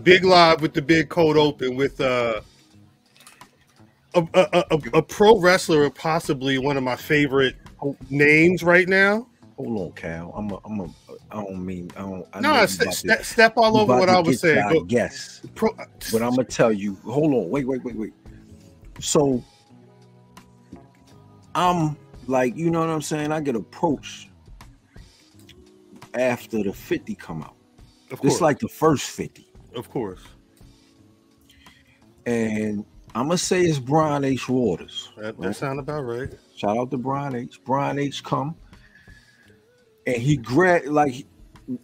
Big live with the big cold open with a pro wrestler, possibly one of my favorite names right now. Hold on, Cal. I don't mean. Step all over what I was saying. Yes, but I'm gonna tell you. Hold on. Wait. So I'm like, you know what I'm saying? I get approached after the 50 come out. It's like the first 50. Of course. And I'm gonna say it's Brian H. Waters. That sound about right. Shout out to Brian H. Brian H. come. And he grabbed, like,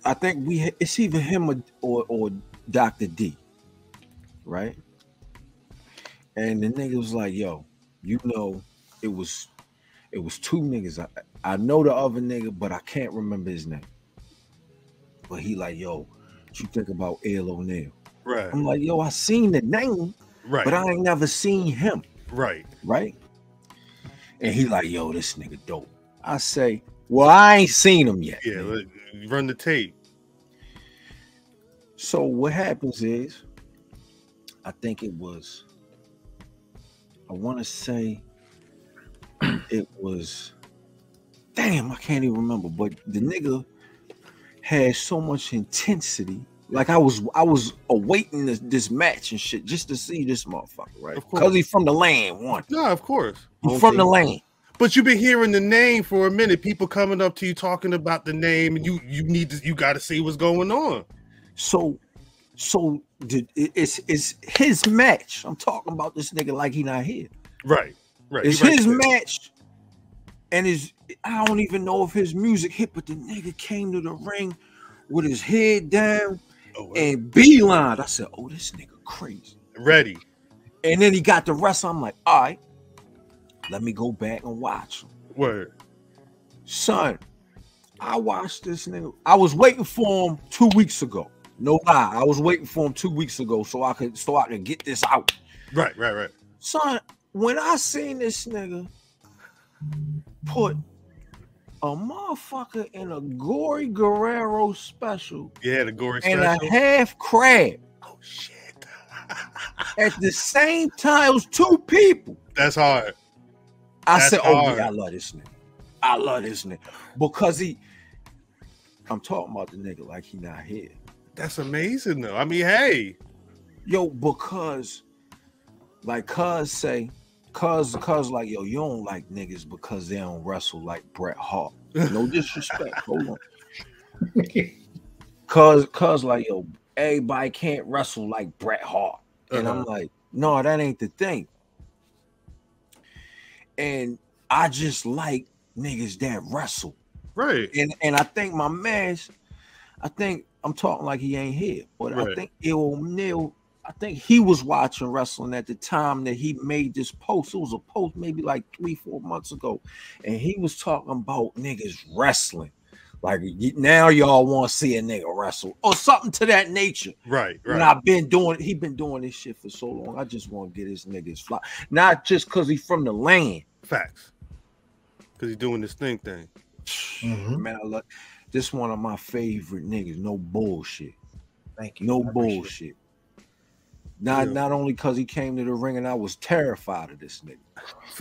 I think it's either him or Dr. D, right? And the nigga was like, yo, you know, it was two niggas. I know the other nigga, but I can't remember his name. But he like, yo, what you think about Eel O'Neal? Right. I'm like, yo, I seen the name, right, but I ain't never seen him. Right. And he like, yo, this nigga dope. I say, well, I ain't seen him yet. Yeah, run the tape. So what happens is, I think it was, I want to say it was, damn, I can't even remember, but the nigga had so much intensity. Like I was awaiting this match and shit just to see this motherfucker, right? Because he's from the land, one. No, of course. He's from the land. But you've been hearing the name for a minute. People coming up to you talking about the name, and you got to see what's going on. So it's his match. I'm talking about this nigga like he not here. Right. It's his match, and I don't even know if his music hit, but the nigga came to the ring with his head down and beeline. I said, "Oh, this nigga crazy." Ready. And then he got the wrestle. I'm like, all right, let me go back and watch him. Word. Son, I watched this nigga. I was waiting for him 2 weeks ago. No lie. I was waiting for him 2 weeks ago so I could get this out. Right. Son, when I seen this nigga put a motherfucker in a Gory Guerrero special. Yeah, the Gory and special. And a half crab. Oh, shit. At the same time, it was two people. That's hard. I said, oh, yeah, I love this nigga. Because I'm talking about the nigga like he not here. That's amazing, though. I mean, hey. Yo, because, like, cuz like, yo, you don't like niggas because they don't wrestle like Bret Hart. No disrespect. Hold on. Cuz like, yo, everybody can't wrestle like Bret Hart. And I'm like, no, that ain't the thing. And I just like niggas that wrestle. Right. And I think my man, I'm talking like he ain't here. But right. I think Eel O'Neal, I think he was watching wrestling at the time that he made this post. It was a post maybe like 3-4 months ago. And he was talking about niggas wrestling. Like, now y'all want to see a nigga wrestle or something to that nature. Right. And he been doing this shit for so long. I just want to get his niggas fly. Not just because he's from the land. Facts. Because he's doing this thing. Mm-hmm. Man, I love this one of my favorite niggas. No bullshit. Thank you. No bullshit. Not only because he came to the ring and I was terrified of this nigga.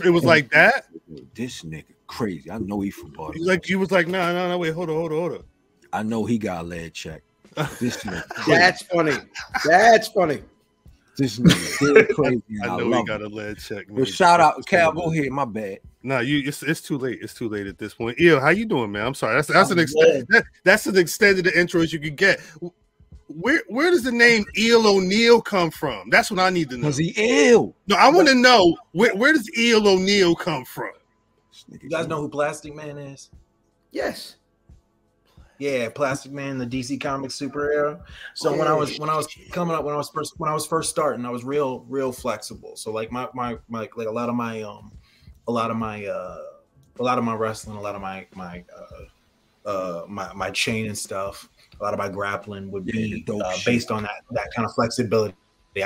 It was like that? This nigga crazy. I know he from Baltimore. Like you was like, no, wait, hold on. I know he got a lead check. This nigga crazy. That's funny. This nigga crazy. I know he got a lead check. But shout out, Cal, go ahead. My bad. No, it's too late. It's too late at this point. Eel, how you doing, man? I'm sorry. That's an extent of the intro as you could get. Where does the name Eel O'Neal come from? That's what I need to know. Because he ill. No, I want to know where does Eel O'Neal come from? You guys know who Plastic Man is? Yes. Yeah, Plastic Man, the DC Comics superhero. So when I was coming up, when I was first starting, I was real flexible. So like my like a lot of my wrestling, a lot of my chain and stuff, a lot of my grappling would be based on that kind of flexibility.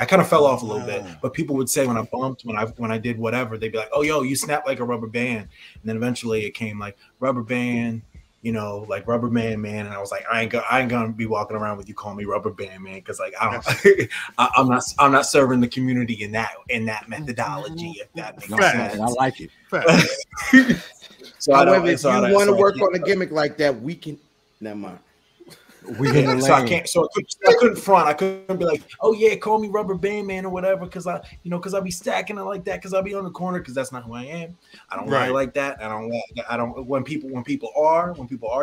I kind of fell off a little bit, but people would say when I bumped, when I did whatever, they'd be like, "Oh, yo, you snap like a rubber band," and then eventually it came like rubber band, like Rubber Band Man, and I was like, I ain't gonna be walking around with you calling me Rubber Band Man, because like I don't, I'm not serving the community in that methodology. If that makes sense, I like it. So however, if you want to work on a gimmick like that, we can. Never mind. So I can't. So I couldn't front. I couldn't be like, oh yeah, call me Rubber Band Man or whatever, because I'll be stacking it like that, because I'll be on the corner, because that's not who I am. I don't really like that. I don't. When people are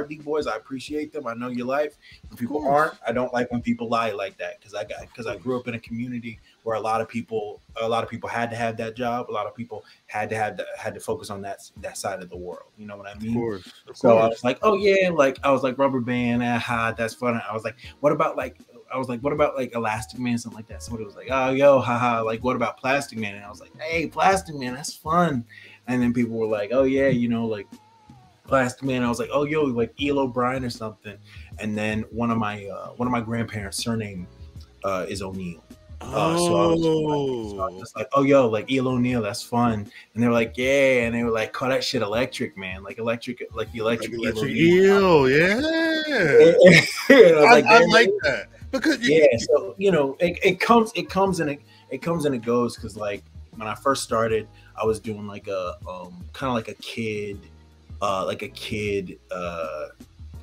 D boys, I appreciate them. I know your life. When people aren't, I don't like when people lie like that, because I grew up in a community where a lot of people had to have that job. A lot of people had to focus on that side of the world. You know what I mean? Of course. I was like, oh yeah, like I was like Rubber Band, that's funny. I was like, what about like Elastic Man, something like that. Somebody was like, oh yo, haha, like what about Plastic Man? And I was like, hey, Plastic Man, that's fun. And then people were like, oh yeah, like Plastic Man. I was like, oh yo, like Eel O'Brien or something. And then one of my grandparents' surname is O'Neal. So I was like, oh yo, like Eel O'Neal, that's fun. And they were like, yeah, and they were like, call that shit electric, man, like the electric Eel, yeah. I like that, because so it comes and it goes, because like when I first started, I was doing like a kind of like a kid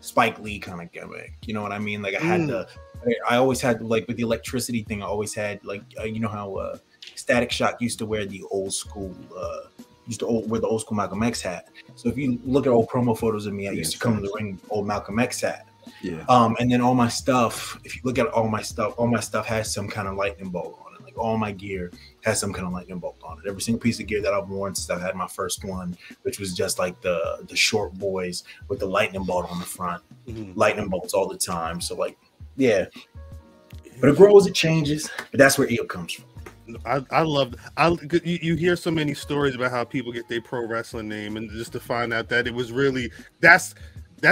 Spike Lee kind of gimmick, you know what I mean? Like I always had, like with the electricity thing, I always had like how Static Shock used to wear the old school wear the old school Malcolm X hat. So if you look at old promo photos of me, I used to come to the ring with old Malcolm X hat. Yeah. And then all my stuff, if you look at all my stuff has some kind of lightning bolt on it. Like all my gear has some kind of lightning bolt on it. Every single piece of gear that I've worn since I had my first one, which was just like the short boys with the lightning bolt on the front, lightning bolts all the time. So like, yeah, but it grows, it changes, but that's where Eel comes from. I love you hear so many stories about how people get their pro wrestling name, and just to find out that it was really that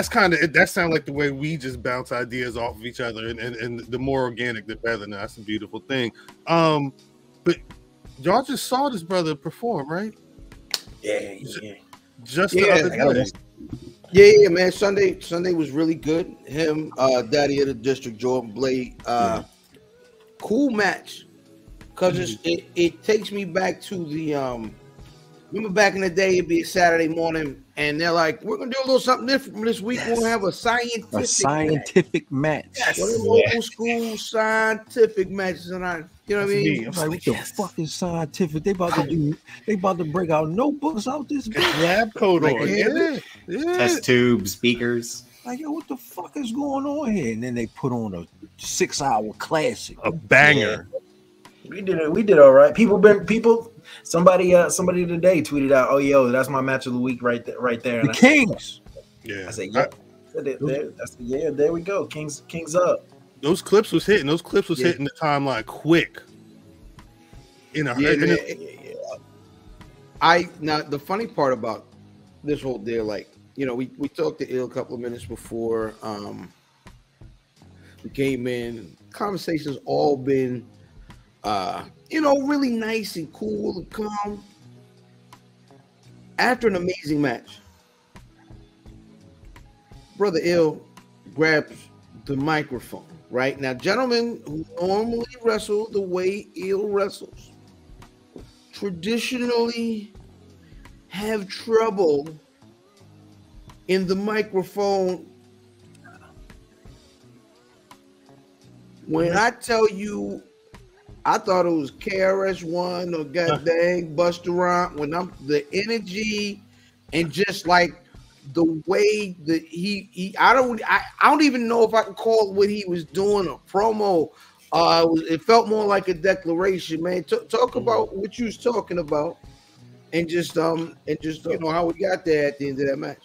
sounds like the way we just bounce ideas off of each other, and the more organic the better. Now, that's a beautiful thing. But y'all just saw this brother perform, right? Yeah. Just the other day. Yeah, man. Sunday was really good. Him, Daddy of the District, Jordan Blade. Cool match. Because it takes me back to the remember back in the day, it'd be a Saturday morning, and they're like, we're gonna do a little something different this week. We're gonna have a scientific match. Yes. One of the old school scientific matches, and you know what I mean? I'm like, what the fuck is scientific? They about to break out notebooks out this lab coat on. Yeah. Test tube speakers. Like, yo, what the fuck is going on here? And then they put on a 6-hour classic, a banger. Yeah. We did all right. Somebody today tweeted out, oh yo, that's my match of the week right there. The Kings. Yeah. I said, yeah. There we go. Kings up. Those clips was hitting. Hitting the timeline quick. Now the funny part about this whole deal, like, we talked to Eel a couple of minutes before we came in. Conversations all been really nice and cool and calm. After an amazing match, Brother Eel grabs the microphone. Right now, gentlemen who normally wrestle the way Eel wrestles traditionally have trouble in the microphone. When I tell you, I thought it was KRS-One or goddamn Busta Rhymes. When the energy and just like the way that I don't even know if I can call what he was doing a promo. It felt more like a declaration, man. Talk about what you was talking about, and just how we got there at the end of that match.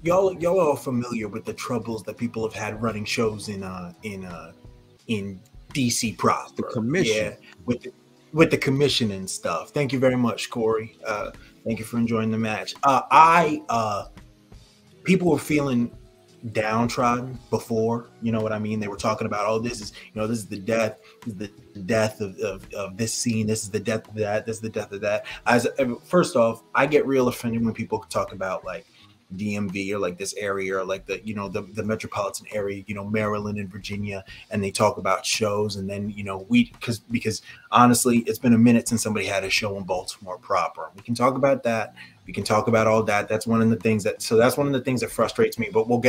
Y'all are familiar with the troubles that people have had running shows in DC proper. The commission. Yeah, with the commission and stuff. Thank you very much, Corey. Thank you for enjoying the match. People were feeling downtrodden before, you know what I mean? They were talking about, this is the death of this scene, this is the death of that, this is the death of that. First off, I get real offended when people talk about like DMV or like this area or like the, you know, the metropolitan area, you know, Maryland and Virginia, and they talk about shows. And then, you know, because honestly, it's been a minute since somebody had a show in Baltimore proper. We can talk about that. We can talk about all that. That's one of the things that frustrates me. But we'll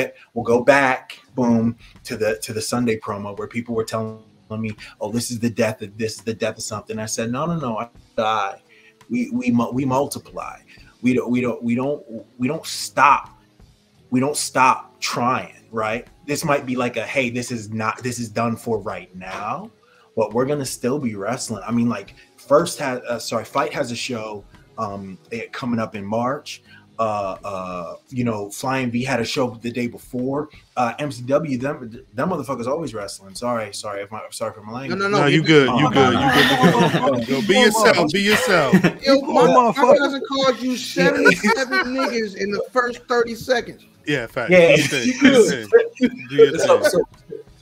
go back, boom, to the Sunday promo where people were telling me, oh, this is the death of something. I said, no, I die. We multiply. We don't stop trying, right? This might be like a, hey, this is done for right now, but we're gonna still be wrestling. I mean, like Fight has a show coming up in March. You know, Flying V had a show the day before. MCW, them motherfuckers always wrestling. Sorry for my language. No, you good. You good. Be yourself. Yo, my cousin called you 77 niggas in the first 30 seconds. Yeah, fact. Yeah,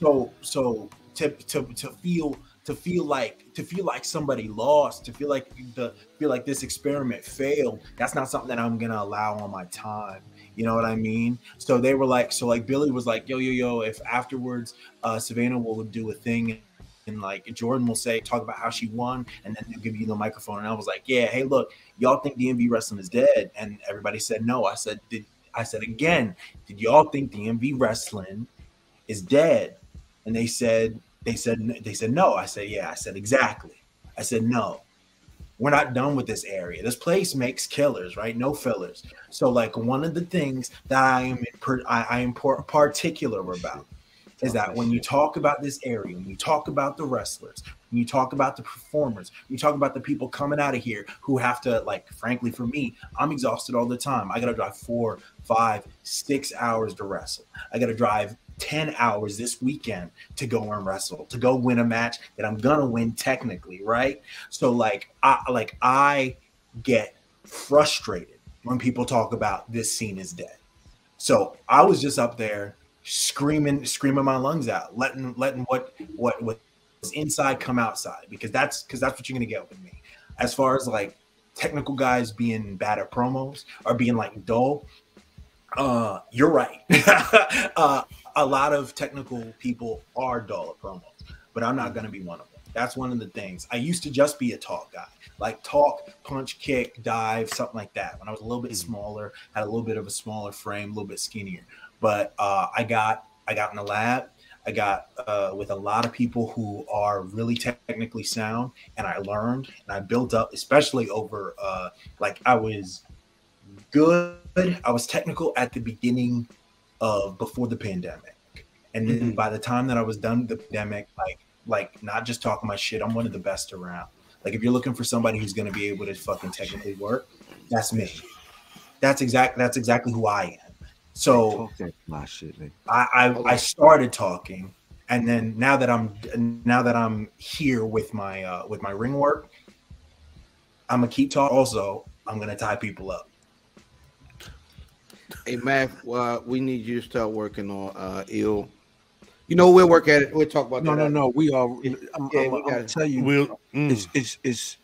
so to feel like somebody lost, to feel like this experiment failed, that's not something that I'm gonna allow on my time. You know what I mean? So they were like, Billy was like, yo, if afterwards Savannah will do a thing and like Jordan will talk about how she won, and then they'll give you the microphone. And I was like, yeah, hey, look, y'all think DMV wrestling is dead? And everybody said no. I said again, did y'all think DMV wrestling is dead? And they said no. I said, yeah. I said, exactly. I said, no, we're not done with this area. This place makes killers, right? No fillers. So like one of the things that I am particular about is that when you talk about this area, when you talk about the wrestlers, when you talk about the performers, when you talk about the people coming out of here who have to, like, frankly, for me, I'm exhausted all the time. I got to drive 4, 5, 6 hours to wrestle. I got to drive 10 hours this weekend to go and wrestle, to go win a match that I'm gonna win technically, right? So I get frustrated when people talk about this scene is dead. So I was just up there screaming my lungs out, letting what was inside come outside, because that's what you're gonna get with me. As far as like technical guys being bad at promos or being like dull, you're right. A lot of technical people are dull at promos, but I'm not going to be one of them. That's one of the things. I used to just be a talk guy, like talk, punch, kick, dive, something like that. When I was a little bit smaller, had a little bit of a smaller frame, a little bit skinnier. But I got in the lab. I got with a lot of people who are really technically sound, and I learned and I built up, especially over like I was good. I was technical at the beginning of before the pandemic, and then by the time that I was done with the pandemic, like not just talking my shit, I'm one of the best around. Like if you're looking for somebody who's going to be able to fucking technically work, that's me. That's exactly who I am. So my shit, man. I started talking, and then now that I'm here with my ring work, I'm gonna keep talking. Also, I'm gonna tie people up. Hey, Matt, we need you to start working on Eel. You know, we'll work at it. We'll talk about that. No. We are. I'm gonna tell you. It's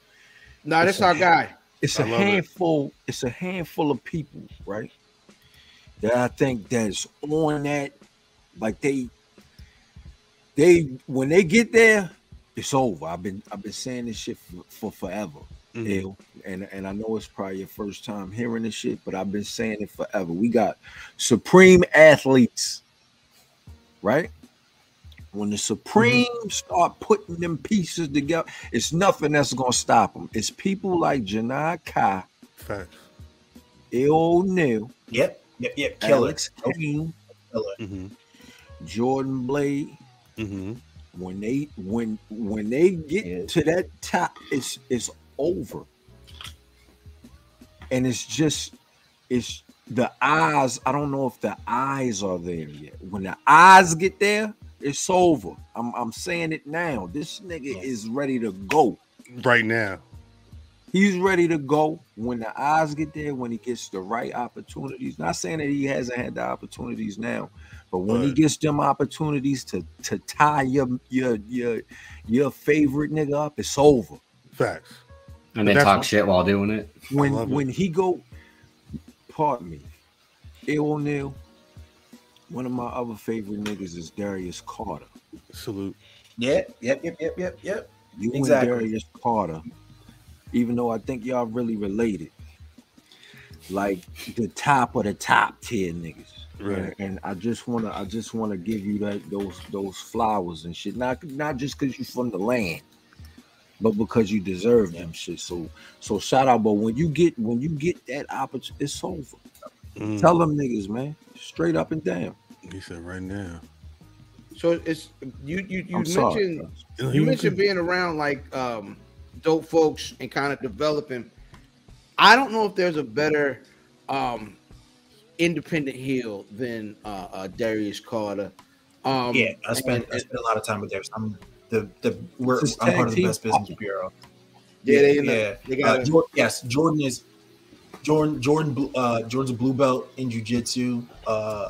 that's our guy. It's a handful. It's a handful of people, right? That I think that's on that. Like they when they get there, it's over. I've been saying this shit for forever. And I know it's probably your first time hearing this shit, but I've been saying it forever. We got supreme athletes, right? When the supreme start putting them pieces together, it's nothing that's gonna stop them. It's people like Janai Kai, Eel O'Neal, killer, Alex King, Jordan Blade. When they get to that top, it's over. And it's the eyes. I don't know if the eyes are there yet. When the eyes get there, it's over. I'm saying it now. This nigga is ready to go right now. He's ready to go when the eyes get there, when he gets the right opportunities. Not saying that he hasn't had the opportunities now, but when he gets them opportunities to tie your favorite nigga up, it's over. Facts. And then talk shit while doing it. When he go, pardon me. Eel O'Neal. One of my other favorite niggas is Darius Carter. Salute. Yep. You Exactly. and Darius Carter, even though I think y'all really related, like the top of the top tier niggas. Right. And I just wanna give you those flowers and shit. Not just because you're from the land, but because you deserve them shit. So shout out. But when you get that opportunity, it's over. Tell them niggas, man, straight up and down. He said right now. So it's you mentioned You mentioned being around like dope folks and kind of developing. I don't know if there's a better independent heel than Darius Carter. Yeah, I spent a lot of time with Darius. I'm part of the Best Business Bureau. They got Jordan's a blue belt in jiu-jitsu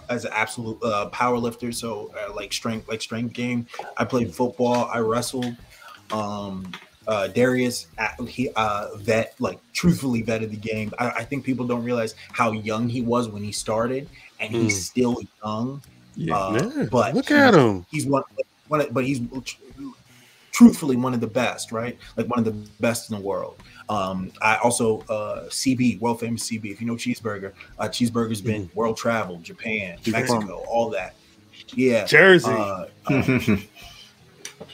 as an absolute power lifter, so like strength game. I played football, I wrestled. Darius, he truthfully vetted the game. I think people don't realize how young he was when he started, and he's still young. But look at him. He's he's truthfully one of the best, right? Like one of the best in the world. I also CB, world famous CB. If you know Cheeseburger, Cheeseburger's been world travel, Japan, Mexico, all that. Yeah, Jersey.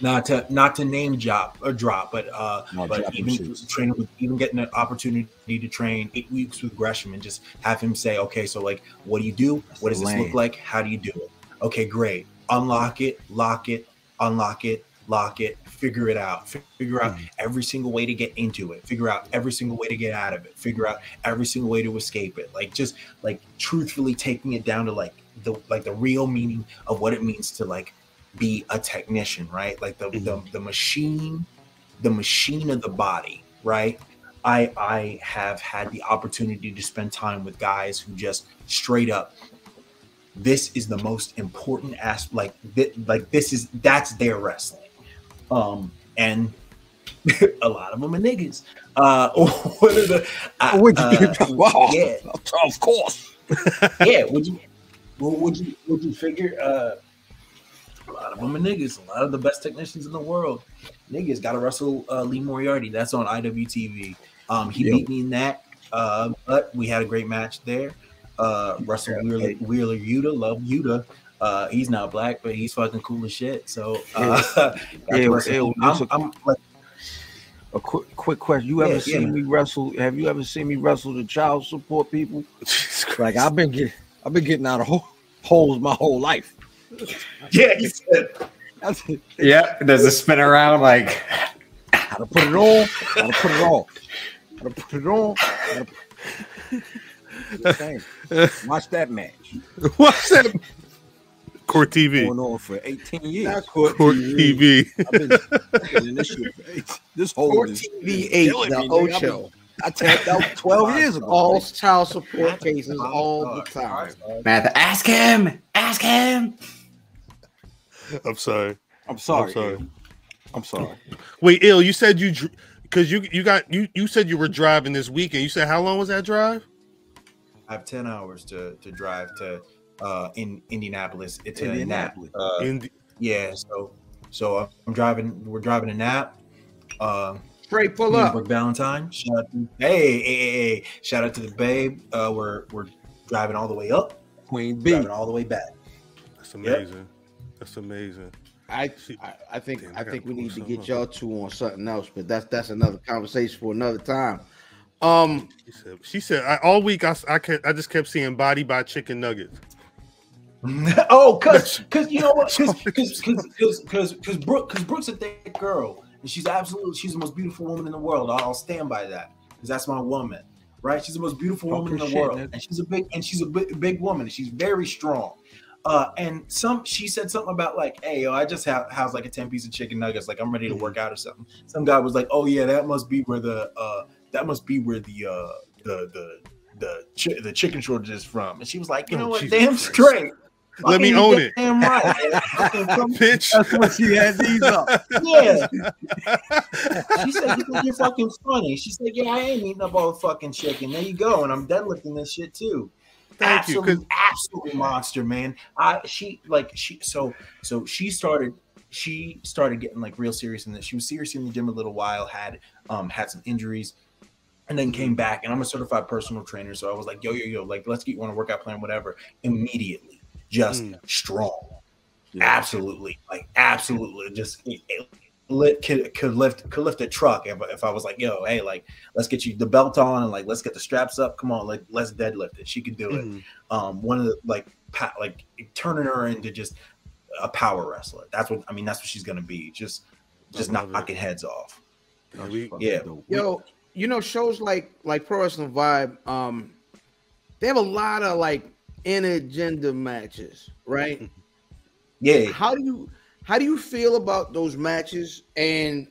Not to name drop, but even getting an opportunity to train 8 weeks with Gresham and just have him say, okay, so like, what do you do? What does this look like? How do you do it? Okay, great. Unlock it, lock it, unlock it, lock it, figure it out. Figure out every single way to get into it. Figure out every single way to get out of it. Figure out every single way to escape it. Like just like truthfully taking it down to like the real meaning of what it means to like be a technician, right? Like the machine of the body, right? I have had the opportunity to spend time with guys who just straight up, this is the most important aspect. That's their wrestling. And a lot of them are niggas. What are the? Wow. Yeah, of course. Yeah. Would you figure? A lot of them are niggas. A lot of the best technicians in the world, niggas, got to wrestle Lee Moriarty. That's on IWTV. He beat me in that, but we had a great match there. Wrestled Wheeler Yuta. Love Yuta. He's not black, but he's fucking cool as shit. So, I'm like, a quick question. You ever seen me wrestle? Have you ever seen me wrestle the child support people? Like I've been getting out of holes my whole life. Yeah, he said. Yeah, does it spin around like? Gotta put it on. Gotta put it on. Gotta put it on. Watch that match. Watch that. Court TV. Going on for 18 years. Not Court TV. I've been in this shit for this whole Court TV 8, the Ocho. I tapped out 12 years ago. All child support cases all the time. Matt, ask him. Ask him. I'm sorry. I'm sorry. Wait, Eel, you said you said you were driving this weekend. You said how long was that drive? I have 10 hours to drive to in Indianapolis. It's Indianapolis. Yeah, so I'm driving. We're driving a nap. Straight pull up. Brooke Valentine. Shout out to, hey. Shout out to the babe. We're driving all the way up. Queen B. Driving all the way back. That's amazing. Yep. That's amazing. I think we need to get y'all two on something else, but that's another conversation for another time. She said all week I just kept seeing body by chicken nuggets. Oh, cause you know what? Cause Brooke's a thick girl, and she's the most beautiful woman in the world. I'll stand by that because that's my woman, right? She's the most beautiful woman in the world, and she's a big woman, and she's very strong. And she said something about like, hey, yo, I just have like a 10-piece of chicken nuggets, like I'm ready to work out or something. Some guy was like, oh yeah, that must be where the chicken shortage is from. And she was like, you know what, Jesus damn Christ. Straight. Let me own it. Damn right. Bitch. That's what she had these up. Yeah. She said, you think you're fucking funny. She said, yeah, I ain't eating up all the fucking chicken. There you go. And I'm deadlifting this shit too. Thank you. Absolute monster, man. She started getting like real serious in this. She was serious in the gym a little while, had some injuries, and then came back. And I'm a certified personal trainer, so I was like, yo, like let's get you on a workout plan, whatever. Immediately, just strong, absolutely, just could lift a truck. If I was like, yo, hey, like let's get you the belt on and like let's get the straps up. Come on, like let's deadlift it. She could do it. One of the like turning her into just a power wrestler. That's what she's gonna be. Just knocking heads off. Yo, you know, shows like Pro Wrestling Vibe, they have a lot of like intergender matches, right? Yeah. How do you feel about those matches? And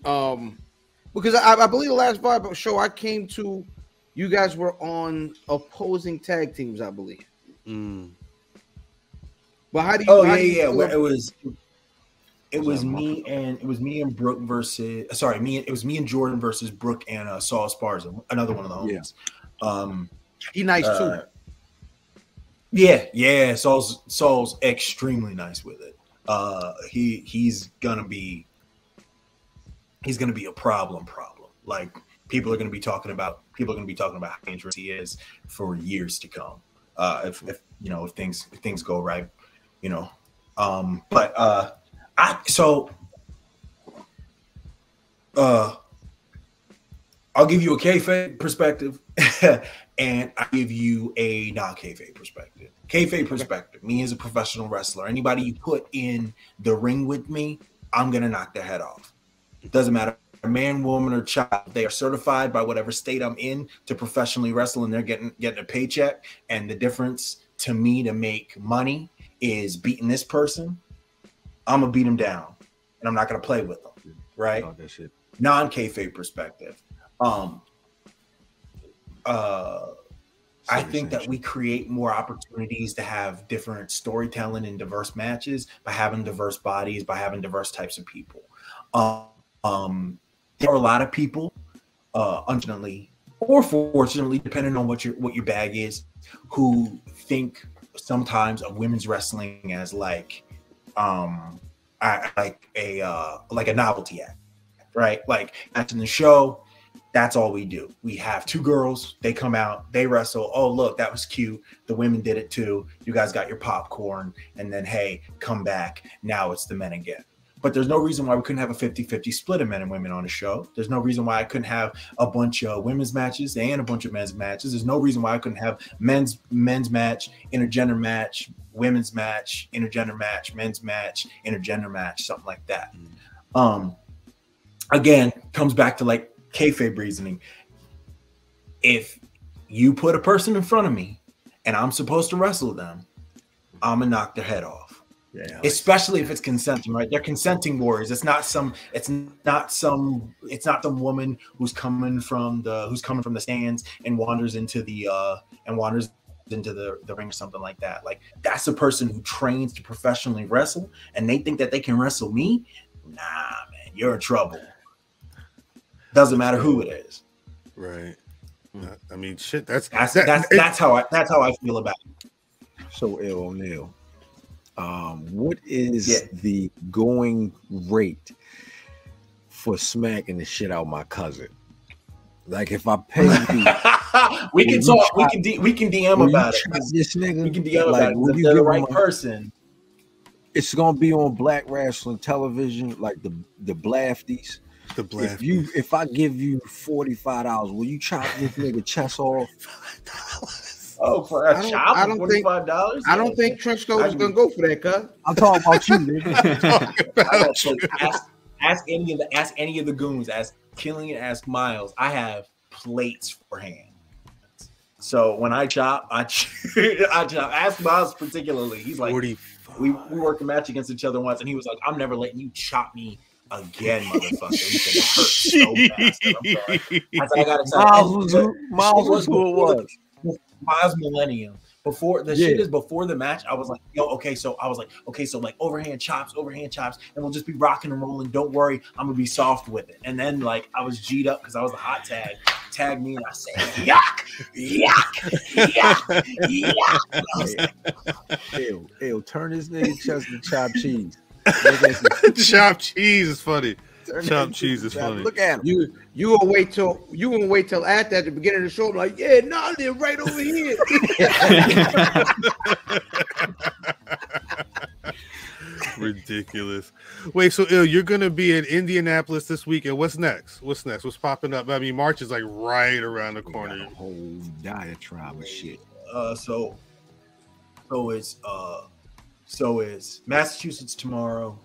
because I believe the last Vibe show I came to, you guys were on opposing tag teams, I believe. But how do you? It was me and Brooke versus. It was me and Jordan versus Brooke and Saul Sparza, another one of the homies. He nice too. Yeah. Saul's extremely nice with it. He's gonna be a problem. Like people are gonna be talking about how dangerous he is for years to come. If things go right, you know. I'll give you a kayfabe perspective, and I give you a non-kayfabe perspective. Kayfabe perspective, me as a professional wrestler, anybody you put in the ring with me, I'm gonna knock their head off. It doesn't matter, man, woman, or child. They are certified by whatever state I'm in to professionally wrestle, and they're getting a paycheck. And the difference to me to make money is beating this person. I'm gonna beat them down, and I'm not gonna play with them, right? Non-kayfabe perspective. I think that we create more opportunities to have different storytelling and diverse matches by having diverse bodies, by having diverse types of people. There are a lot of people, unfortunately or fortunately, depending on what your bag is, who think sometimes of women's wrestling as like a novelty act, right? Like after the show, that's all we do. We have two girls, they come out, they wrestle. Oh, look, that was cute. The women did it too. You guys got your popcorn, and then, hey, come back. Now it's the men again. But there's no reason why we couldn't have a 50-50 split of men and women on the show. There's no reason why I couldn't have a bunch of women's matches and a bunch of men's matches. There's no reason why I couldn't have men's match, intergender match, women's match, intergender match, men's match, intergender match, something like that. Again, comes back to like kayfabe reasoning. If you put a person in front of me and I'm supposed to wrestle them, I'm gonna knock their head off. Yeah, especially if it's consenting, right? They're consenting warriors. It's not the woman who's coming from the stands and wanders into the ring or something like that. Like that's a person who trains to professionally wrestle, and they think that they can wrestle me. Nah, man, you're in trouble. Doesn't matter who it is. Right. I mean, shit. That's how I feel about it. So, Eel O'Neal, what is the going rate for smacking the shit out of my cousin? Like, if I pay you, we can talk. We can DM about it. This nigga, we can DM about it. If they're the right person, it's gonna be on Black Wrestling Television, like the Blafties. If I give you $45, will you chop this nigga chest off? Oh, for a chop? I don't think $45. I don't think Trench Coat is gonna go for that, cuz. I'm talking about you, nigga. Ask any of the goons. Ask Killian. Ask Miles. I have plates for hand. So when I chop, I chop. Ask Miles particularly. He's like, we worked a match against each other once, and he was like, "I'm never letting you chop me again, motherfucker." He said, "It hurts so bad." I said, "I gotta tell you." Miles Millennium. Before the shit is before the match, I was like, okay, so like overhand chops, and we'll just be rocking and rolling. Don't worry, I'm gonna be soft with it. And then like I was G'd up because I was the hot tag. tagged me, and I said, "Yuck, yuck, yuck, yuck." Ew, turn this nigga Chester chopped cheese. Chopped cheese is funny. Chopped cheese is funny. Look at him. You gonna wait till after at the beginning of the show. I'm like, yeah, no, I live right over here. Ridiculous. Wait, so you're gonna be in Indianapolis this weekend. What's next? What's popping up? I mean, March is like right around the corner. A whole diatribe of shit. So it's Massachusetts tomorrow.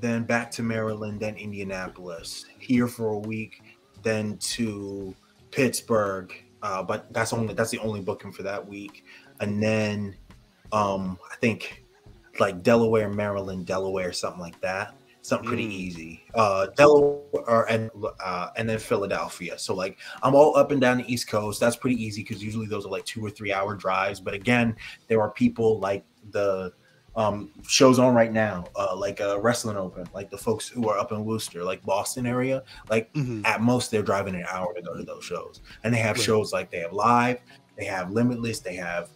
Then back to Maryland, then Indianapolis. Here for a week, then to Pittsburgh. But that's the only booking for that week. And then I think like Delaware, Maryland, Delaware, something like that. Something pretty easy. Delaware and then Philadelphia. So like I'm all up and down the East Coast. That's pretty easy because usually those are like 2 or 3 hour drives. But again, there are people like the shows on right now, like Rasslin Open, like the folks who are up in Worcester, like Boston area, like at most they're driving an hour to go to those shows. And they have shows like they have Live, they have Limitless, they have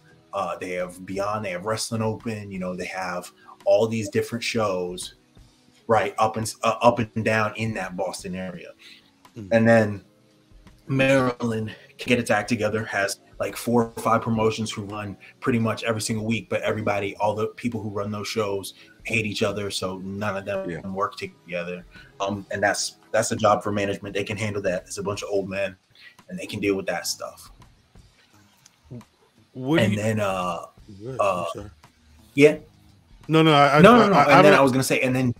Beyond, they have Rasslin Open, you know, they have all these different shows right up and down in that Boston area. And then Maryland can get its act together, has like 4 or 5 promotions who run pretty much every single week, but all the people who run those shows hate each other, so none of them work together. And that's a job for management. They can handle that. It's a bunch of old men, and they can deal with that stuff. Yeah. No. I was gonna say, and then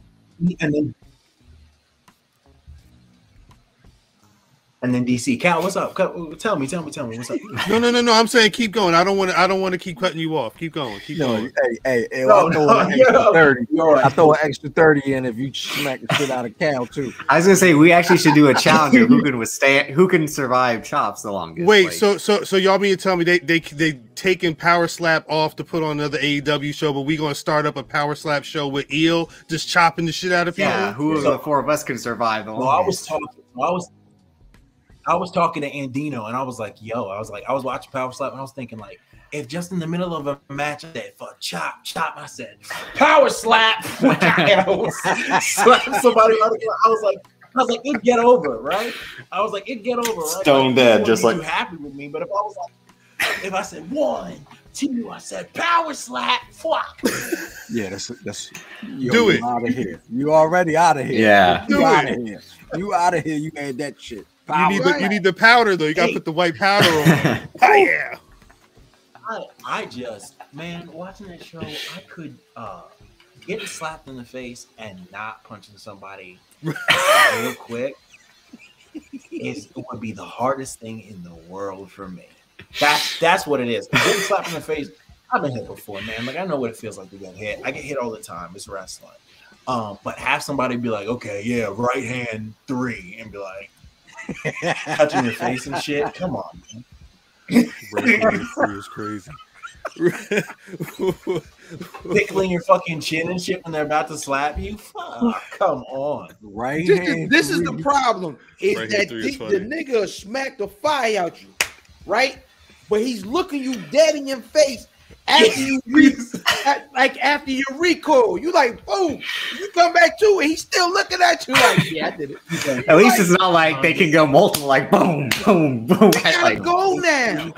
DC. Cal, what's up? Tell me what's up. No. I'm saying keep going. I don't want to keep cutting you off. Keep going. Hey, I throw an extra 30 in if you smack the shit out of Cal too. I was gonna say we actually should do a challenge of who can survive chops the longest. Wait, like, so y'all mean to tell me they taking Power Slap off to put on another AEW show, but we gonna start up a Power Slap show with Eel just chopping the shit out of people? Yeah, who of the 4 of us can survive the longest? I was talking to Andino, and I was like, I was watching Power Slap, and I was thinking, like, if just in the middle of a match, I said, for chop, I said, Power Slap, slap somebody. I was like, it'd get over, right? Stone dead, just like happy with me. But if I said 1, 2, I said Power Slap, fuck. Yeah, that's do it. Out of here. You already out of here. Yeah, you out of here. You out of here. You had that shit. You need the powder though. You gotta put the white powder on. Oh yeah. I just, man, watching that show, I could getting slapped in the face and not punching somebody real quick would be the hardest thing in the world for me. That's what it is. Getting slapped in the face. I've been hit before, man. Like I know what it feels like to get hit. I get hit all the time. It's wrestling. But have somebody be like, okay, yeah, right hand 3, and be like touching your face and shit. Come on, man. Is crazy. Tickling your fucking chin and shit when they're about to slap you. Fuck, come on. Right. This is the problem. Is right that the nigga smack the fire out you, right? But he's looking you dead in your face after you after you recoil. You like, boom, you come back to it. He's still looking at you like, yeah, I did it. At least it's not like they can go multiple, like boom, boom, boom. They gotta go now.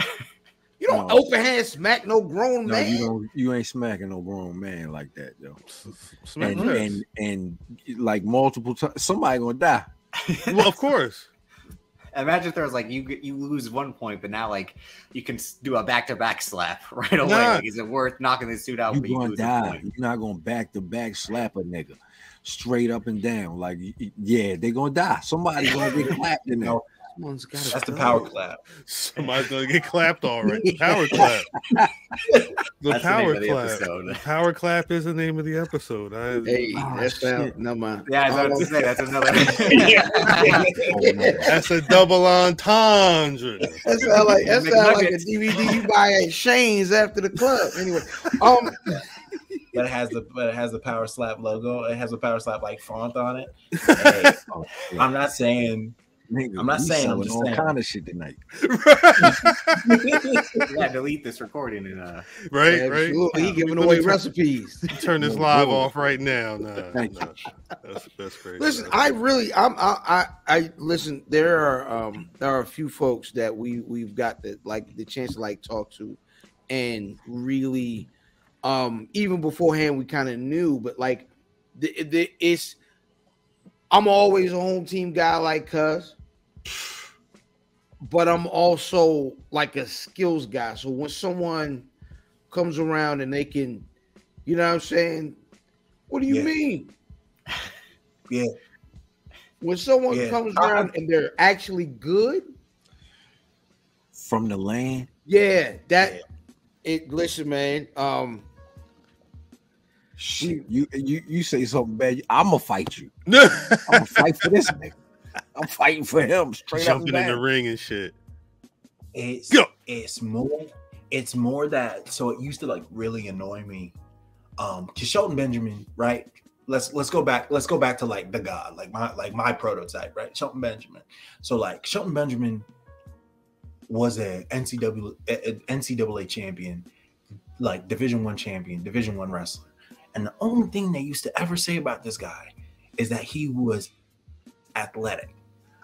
You don't open hand smack no grown man. You ain't smacking no grown man like that, though. And like multiple times, somebody gonna die. Well, of course. Imagine if there was like you lose 1 point, but now like you can do a back-to-back slap right away. Nah. Like, is it worth knocking this dude out? You're gonna die. You're not gonna back-to-back slap a nigga straight up and down. Like, yeah, they gonna die. Somebody's gonna get clapped in there. That's the power clap. Somebody's gonna get clapped all right. The power clap. The power clap. The power clap is the name of the episode. That's never mind. Yeah, I was about to say that's another. That's a double entendre. That sound like a DVD you buy at Shane's after the club. Anyway, But it has the power slap logo. It has a power slap like font on it. Hey, I'm not saying Nigga, I'm not we saying, I'm selling just all saying. kind of shit tonight. Yeah, delete this recording and right. Absolutely. He Let giving me away turn- recipes. Turn this live off right now. Nah. That's crazy. Listen, I listen. There are a few folks that we've got the chance to like talk to, and really, even beforehand we kind of knew, but like, it's I'm always a home team guy, like Cuz, but I'm also like a skills guy. So when someone comes around and they can, you know what I'm saying? What do you mean? Yeah. When someone comes around and they're actually good From the land. Listen, man. Shit, you say something bad, I'ma fight you. I'ma fight for this nigga. I'm fighting for him straight Jumping up in the ring and shit. It's more that, so it used to like really annoy me. To Shelton Benjamin, right? Let's go back to like the god, like my prototype, right? Shelton Benjamin. So like Shelton Benjamin was a NCAA champion, like Division I champion, Division I wrestler. And the only thing they used to ever say about this guy is that he was athletic.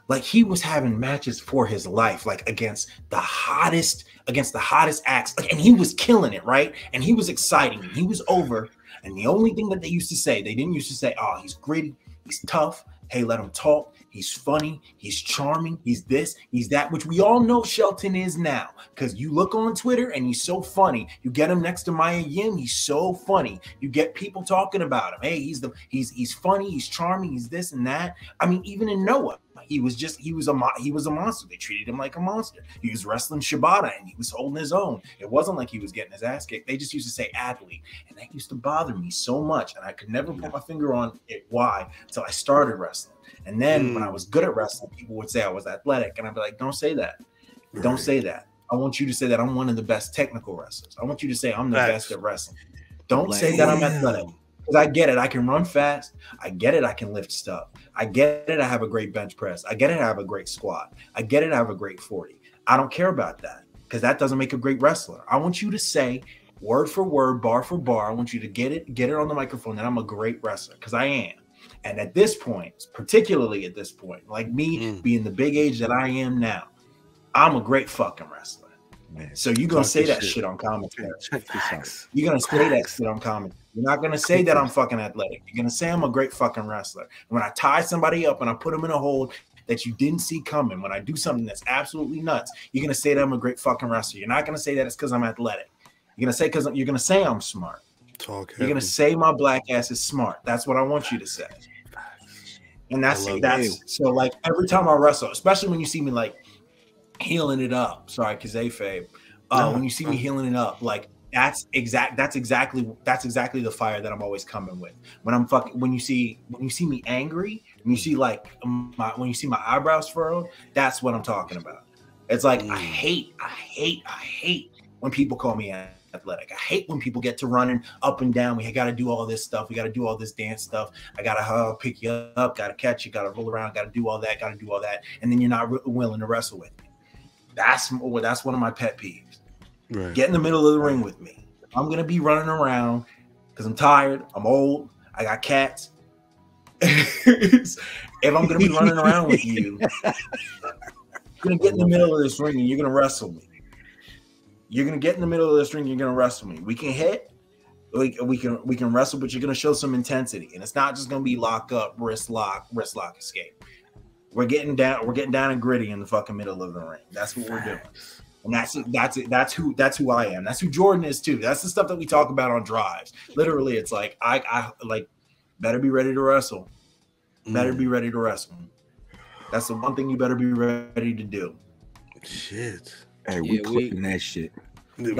Like he was having matches for his life, like against the hottest acts, like, and he was killing it, right? And he was exciting, and he was over. And the only thing that they used to say, they didn't used to say, "Oh, he's gritty, he's tough. Hey, let him talk. He's funny. He's charming. He's this. He's that," which we all know Shelton is now, because you look on Twitter and he's so funny. You get him next to Maya Yim, he's so funny. You get people talking about him. Hey, he's funny. He's charming. He's this and that. I mean, even in Noah, he was a monster. They treated him like a monster. He was wrestling Shibata and he was holding his own. It wasn't like he was getting his ass kicked. They just used to say athlete, and that used to bother me so much, and I could never put my finger on it why until I started wrestling. And then when I was good at wrestling, people would say I was athletic, and I'd be like, "Don't say that. Don't say that. I want you to say that I'm one of the best technical wrestlers. I want you to say I'm the best at wrestling. Don't say that I'm athletic." Because I get it. I can run fast. I get it. I can lift stuff. I get it. I have a great bench press. I get it. I have a great squat. I get it. I have a great 40. I don't care about that, because that doesn't make a great wrestler. I want you to say word for word, bar for bar. I want you to get it on the microphone that I'm a great wrestler, because I am. And at this point, particularly at this point, like me being the big age that I am now, I'm a great fucking wrestler. Man, so you're going to say that shit on commentary. Check this out. You're going to say that shit on commentary. You're not going to say that I'm fucking athletic. You're going to say I'm a great fucking wrestler. And when I tie somebody up and I put them in a hold that you didn't see coming, when I do something that's absolutely nuts, you're going to say that I'm a great fucking wrestler. You're not going to say that it's because I'm athletic. You're going to say I'm smart. You're going to say my black ass is smart. That's what I want you to say. And that's so like every time I wrestle, especially when you see me like healing it up. Sorry, kayfabe. When you see me healing it up, like that's exactly the fire that I'm always coming with. When you see me angry, when you see when you see my eyebrows furrowed, that's what I'm talking about. It's like I hate when people call me athletic. I hate when people get to running up and down. We got to do all this stuff. We got to do all this dance stuff. I got to pick you up, got to catch you, got to roll around, got to do all that, and then you're not willing to wrestle with me. That's one of my pet peeves. Right. Get in the middle of the ring with me. I'm going to be running around because I'm tired, I'm old, I got cats. If I'm going to be running around with you, you're going to get in the middle of this ring and you're going to wrestle me. You're gonna get in the middle of this ring. You're gonna wrestle me. We can hit, we can wrestle, but you're gonna show some intensity, and it's not just gonna be lock up, wrist lock, escape. We're getting down and gritty in the fucking middle of the ring. That's what we're doing, and that's who I am. That's who Jordan is too. That's the stuff that we talk about on drives. Literally, it's like I like better be ready to wrestle. Better be ready to wrestle. That's the one thing you better be ready to do. Shit. Hey, we clipping that shit. We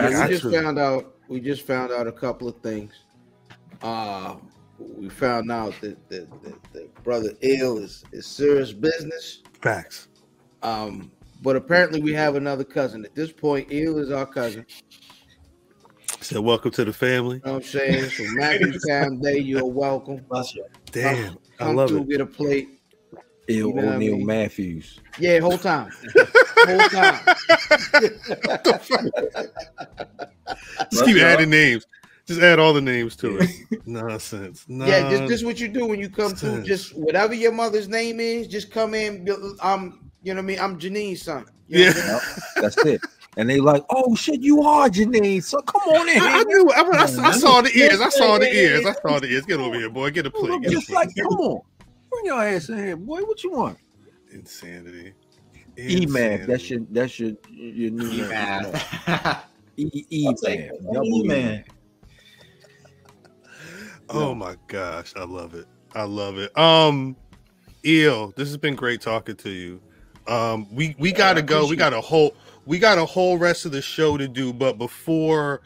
just found out a couple of things. We found out that brother Eel is serious business. Facts. But apparently we have another cousin. At this point, Eel is our cousin. So welcome to the family. You know what I'm saying? So Matthew Time Day, you're welcome. Damn, I love it. Get a plate. Eel You know what I O'Neal mean? Matthews. Yeah, whole time. Whole time. Just keep adding names. Just add all the names to it. Nonsense. Yeah, this what you do when you come through. Just whatever your mother's name is, just come in. You know what I mean? I'm Janine's son. You know what I mean? That's it. And they like, oh shit, you are Janine. So come on in. I knew. I saw the ears. I saw the ears. I saw the ears. Get over here, boy. Get a plate. Just like, come on. Bring your ass in here, boy. What you want? Insanity. E-Math. That's your new name. E-Man. Oh my gosh, I love it. I love it. Eel, this has been great talking to you. We gotta go. We got a whole rest of the show to do. But before,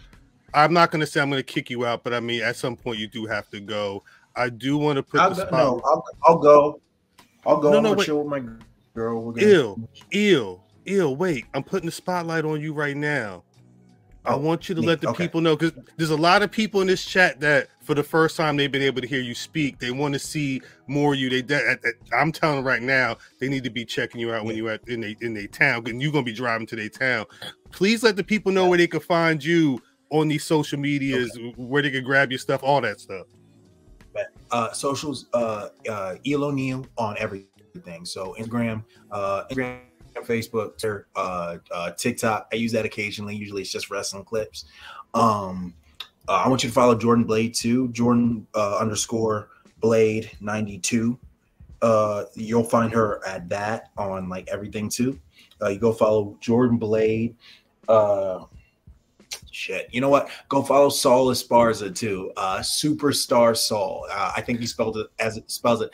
I'm not gonna say I'm gonna kick you out, but I mean at some point you do have to go. I do want to put the spot. No, I'll go. No, wait. chill with my girl. Eel, wait. I'm putting the spotlight on you right now. I want you to let the people know, because there's a lot of people in this chat that for the first time they've been able to hear you speak. They want to see more of you. I'm telling them right now, they need to be checking you out when you're in their town, and you're gonna be driving to their town. Please let the people know where they can find you on these social medias, where they can grab your stuff, all that stuff. Socials, Eel O'Neal on everything. So Instagram, Facebook, TikTok. I use that occasionally. Usually it's just wrestling clips. I want you to follow Jordan Blade too. Jordan _ Blade92. You'll find her at that on like everything too. You go follow Jordan Blade. You know what? Go follow Saul Esparza too. Superstar Saul. I think he spells it SUPASTAR.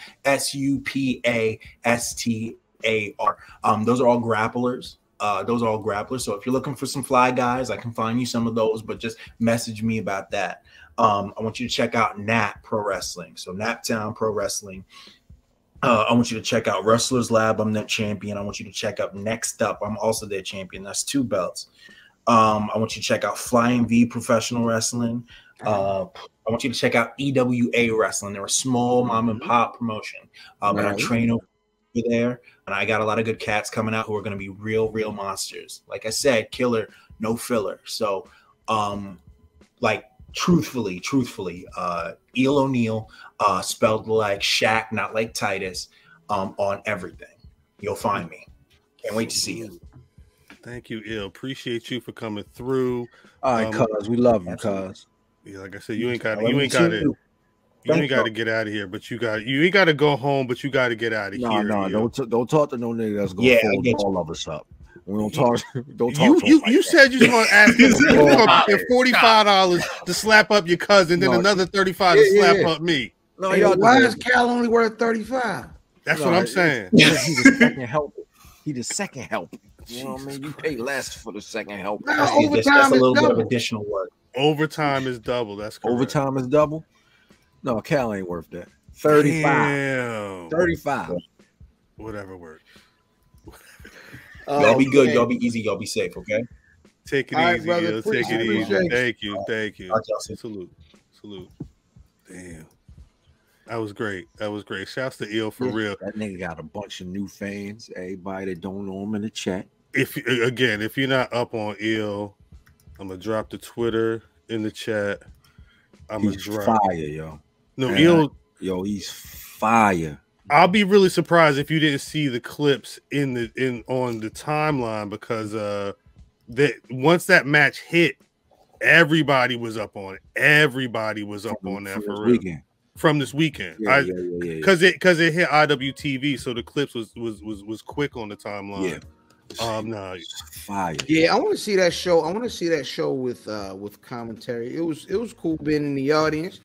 Those are all grapplers. So if you're looking for some fly guys, I can find you some of those, but just message me about that. I want you to check out Nap Pro Wrestling. So Naptown Pro Wrestling. I want you to check out Wrestlers Lab. I'm their champion. I want you to check out Next Up. I'm also their champion. That's 2 belts. I want you to check out Flying V Professional Wrestling. I want you to check out EWA Wrestling. They're a small mom and pop promotion, but I train over there, and I got a lot of good cats coming out who are going to be real monsters. Like I said, killer, no filler. So, truthfully, Eel O'Neal, spelled like Shaq, not like Titus, on everything. You'll find me. Can't wait to see you. Thank you, Eel. Appreciate you for coming through. All right, cuz we love you, cuz. Yeah, like I said, you ain't got to get out of here, but you ain't got to go home, but you got to get out of here. No, don't talk to no nigga that's gonna fold all of us up. We don't talk. Don't talk. You said you was gonna ask him $45 to slap up your cousin, then another $35 to slap up me. No, why is Cal only worth 35? That's what I'm saying. He's the second help. He the second help. You know what I mean? You pay less for the second help. That's a little bit of additional work. Overtime is double. That's correct. Overtime is double. No, Cal ain't worth that. 35. Damn. 35. Whatever works. Y'all be good. Y'all be easy. Y'all be safe. Okay. Take it easy. Brother, Take it easy. Thank you. Salute. Damn. That was great. Shouts to Eel for real. That nigga got a bunch of new fans. Everybody that don't know him in the chat. If you're not up on Eel, I'm gonna drop the Twitter in the chat. He's fire, yo. No, Eel, yo, he's fire. I'll be really surprised if you didn't see the clips on the timeline, because once that match hit, everybody was up on it. Everybody was up on that for real. From this weekend, because it hit IWTV, so the clips was quick on the timeline. Yeah, fire. Yeah, I want to see that show. I want to see that show with commentary. It was cool being in the audience.